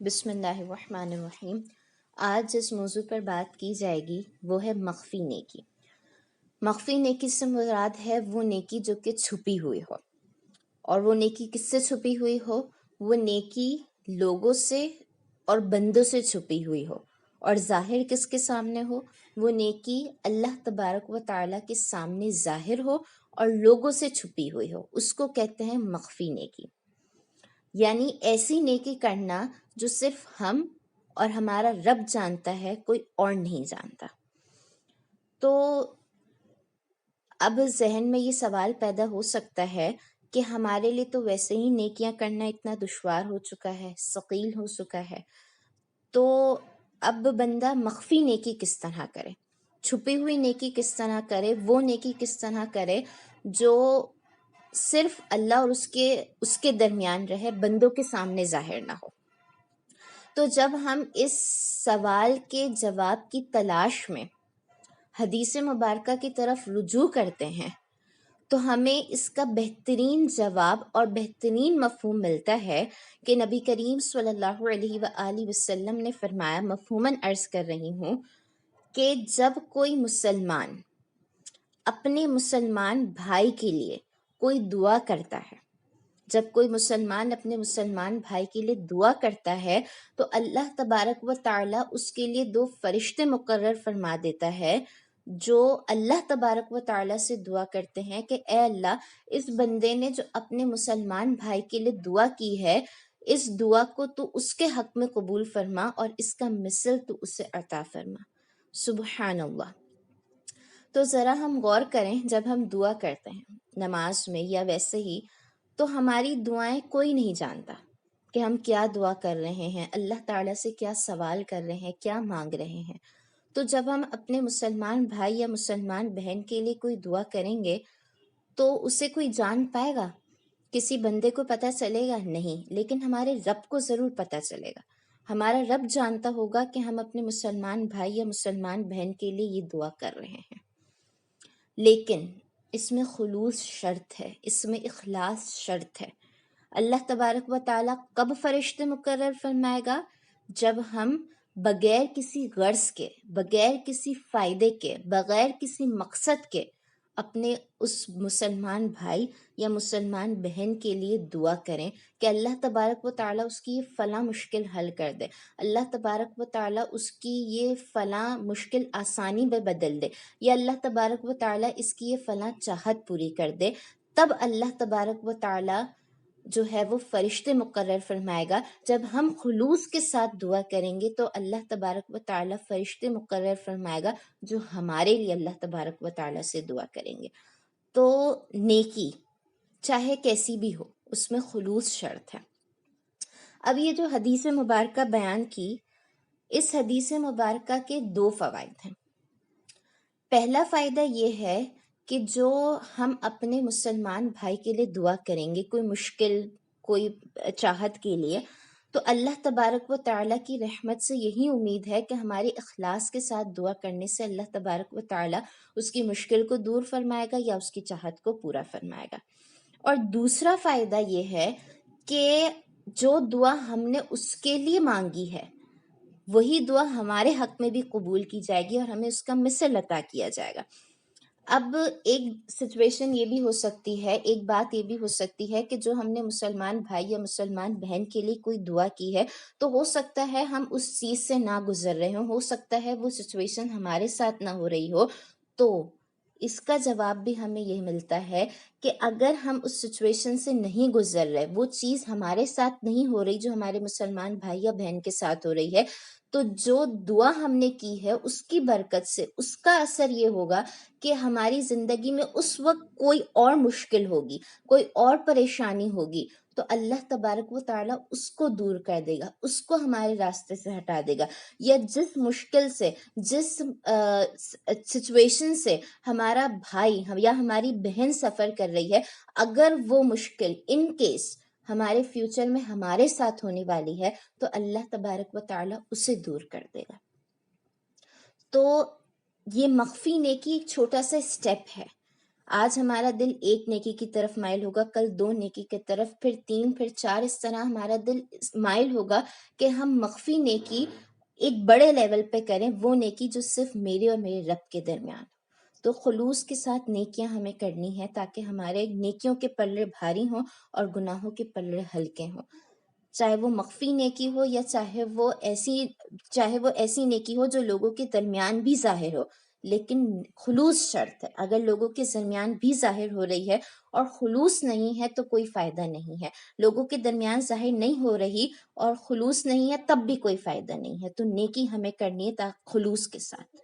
بسم اللہ الرحمن الرحیم۔ آج جس موضوع پر بات کی جائے گی وہ ہے مخفی نیکی۔ مخفی نیکی سے مراد ہے وہ نیکی جو کہ چھپی ہوئی ہو، اور وہ نیکی کس سے چھپی ہوئی ہو؟ وہ نیکی لوگوں سے اور بندوں سے چھپی ہوئی ہو، اور ظاہر کس کے سامنے ہو؟ وہ نیکی اللہ تبارک و تعالیٰ کے سامنے ظاہر ہو اور لوگوں سے چھپی ہوئی ہو، اس کو کہتے ہیں مخفی نیکی۔ یعنی ایسی نیکی کرنا جو صرف ہم اور ہمارا رب جانتا ہے، کوئی اور نہیں جانتا۔ تو اب ذہن میں یہ سوال پیدا ہو سکتا ہے کہ ہمارے لیے تو ویسے ہی نیکیاں کرنا اتنا دشوار ہو چکا ہے، ثقیل ہو چکا ہے، تو اب بندہ مخفی نیکی کس طرح کرے، چھپی ہوئی نیکی کس طرح کرے، وہ نیکی کس طرح کرے جو صرف اللہ اور اس کے درمیان رہے، بندوں کے سامنے ظاہر نہ ہو۔ تو جب ہم اس سوال کے جواب کی تلاش میں حدیث مبارکہ کی طرف رجوع کرتے ہیں تو ہمیں اس کا بہترین جواب اور بہترین مفہوم ملتا ہے کہ نبی کریم صلی اللہ علیہ وآلہ وسلم نے فرمایا، مفہوماً عرض کر رہی ہوں، کہ جب کوئی مسلمان اپنے مسلمان بھائی کے لیے کوئی دعا کرتا ہے، جب کوئی مسلمان اپنے مسلمان بھائی کے لیے دعا کرتا ہے تو اللہ تبارک و تعالیٰ اس کے لیے 2 فرشتے مقرر فرما دیتا ہے، جو اللہ تبارک و تعالیٰ سے دعا کرتے ہیں کہ اے اللہ، اس بندے نے جو اپنے مسلمان بھائی کے لیے دعا کی ہے، اس دعا کو تو اس کے حق میں قبول فرما اور اس کا مثل تو اسے عطا فرما۔ سبحان اللہ۔ تو ذرا ہم غور کریں، جب ہم دعا کرتے ہیں نماز میں یا ویسے ہی، تو ہماری دعائیں کوئی نہیں جانتا کہ ہم کیا دعا کر رہے ہیں، اللہ تعالیٰ سے کیا سوال کر رہے ہیں، کیا مانگ رہے ہیں۔ تو جب ہم اپنے مسلمان بھائی یا مسلمان بہن کے لیے کوئی دعا کریں گے تو اسے کوئی جان پائے گا؟ کسی بندے کو پتہ چلے گا؟ نہیں، لیکن ہمارے رب کو ضرور پتہ چلے گا۔ ہمارا رب جانتا ہوگا کہ ہم اپنے مسلمان بھائی یا مسلمان بہن کے لیے یہ دعا کر رہے ہیں، لیکن اس میں خلوص شرط ہے، اس میں اخلاص شرط ہے۔ اللہ تبارک و تعالیٰ کب فرشتے مقرر فرمائے گا؟ جب ہم بغیر کسی غرض کے، بغیر کسی فائدے کے، بغیر کسی مقصد کے اپنے اس مسلمان بھائی یا مسلمان بہن کے لیے دعا کریں کہ اللہ تبارک و تعالیٰ اس کی یہ فلاں مشکل حل کر دے، اللہ تبارک و تعالیٰ اس کی یہ فلاں مشکل آسانی میں بدل دے، یا اللہ تبارک و تعالیٰ اس کی یہ فلاں چاہت پوری کر دے، تب اللہ تبارک و تعالیٰ جو ہے وہ فرشتے مقرر فرمائے گا۔ جب ہم خلوص کے ساتھ دعا کریں گے تو اللہ تبارک و تعالیٰ فرشتے مقرر فرمائے گا جو ہمارے لیے اللہ تبارک و تعالیٰ سے دعا کریں گے۔ تو نیکی چاہے کیسی بھی ہو، اس میں خلوص شرط ہے۔ اب یہ جو حدیث مبارکہ بیان کی، اس حدیث مبارکہ کے 2 فوائد ہیں۔ پہلا فائدہ یہ ہے کہ جو ہم اپنے مسلمان بھائی کے لیے دعا کریں گے، کوئی مشکل، کوئی چاہت کے لیے، تو اللہ تبارک و تعالیٰ کی رحمت سے یہی امید ہے کہ ہماری اخلاص کے ساتھ دعا کرنے سے اللہ تبارک و تعالیٰ اس کی مشکل کو دور فرمائے گا یا اس کی چاہت کو پورا فرمائے گا۔ اور دوسرا فائدہ یہ ہے کہ جو دعا ہم نے اس کے لیے مانگی ہے، وہی دعا ہمارے حق میں بھی قبول کی جائے گی اور ہمیں اس کا مثل عطا کیا جائے گا۔ اب ایک سچویشن یہ بھی ہو سکتی ہے، ایک بات یہ بھی ہو سکتی ہے کہ جو ہم نے مسلمان بھائی یا مسلمان بہن کے لیے کوئی دعا کی ہے، تو ہو سکتا ہے ہم اس چیز سے نہ گزر رہے ہوں، ہو سکتا ہے وہ سچویشن ہمارے ساتھ نہ ہو رہی ہو۔ تو اس کا جواب بھی ہمیں یہ ملتا ہے کہ اگر ہم اس سچویشن سے نہیں گزر رہے، وہ چیز ہمارے ساتھ نہیں ہو رہی جو ہمارے مسلمان بھائی یا بہن کے ساتھ ہو رہی ہے، تو جو دعا ہم نے کی ہے اس کی برکت سے اس کا اثر یہ ہوگا کہ ہماری زندگی میں اس وقت کوئی اور مشکل ہوگی، کوئی اور پریشانی ہوگی، تو اللہ تبارک و تعالیٰ اس کو دور کر دے گا، اس کو ہمارے راستے سے ہٹا دے گا، یا جس مشکل سے، جس سچویشن سے ہمارا بھائی یا ہماری بہن سفر کر رہی ہے، اگر وہ مشکل ان کیس ہمارے فیوچر میں ہمارے ساتھ ہونے والی ہے تو اللہ تبارک و تعالیٰ اسے دور کر دے گا۔ تو یہ مخفی نیکی ایک چھوٹا سا اسٹیپ ہے، آج ہمارا دل ایک نیکی کی طرف مائل ہوگا، کل 2 نیکی کی طرف، پھر 3، پھر 4، اس طرح ہمارا دل مائل ہوگا کہ ہم مخفی نیکی ایک بڑے لیول پہ کریں، وہ نیکی جو صرف میرے اور میرے رب کے درمیان. تو خلوص کے ساتھ نیکیاں ہمیں کرنی ہے تاکہ ہمارے نیکیوں کے پلڑے بھاری ہوں اور گناہوں کے پلڑے ہلکے ہوں. چاہے وہ مخفی نیکی ہو یا چاہے وہ ایسی نیکی ہو جو لوگوں کے درمیان بھی ظاہر ہو، لیکن خلوص شرط ہے. اگر لوگوں کے درمیان بھی ظاہر ہو رہی ہے اور خلوص نہیں ہے تو کوئی فائدہ نہیں ہے. لوگوں کے درمیان ظاہر نہیں ہو رہی اور خلوص نہیں ہے تب بھی کوئی فائدہ نہیں ہے. تو نیکی ہمیں کرنی ہے خلوص کے ساتھ.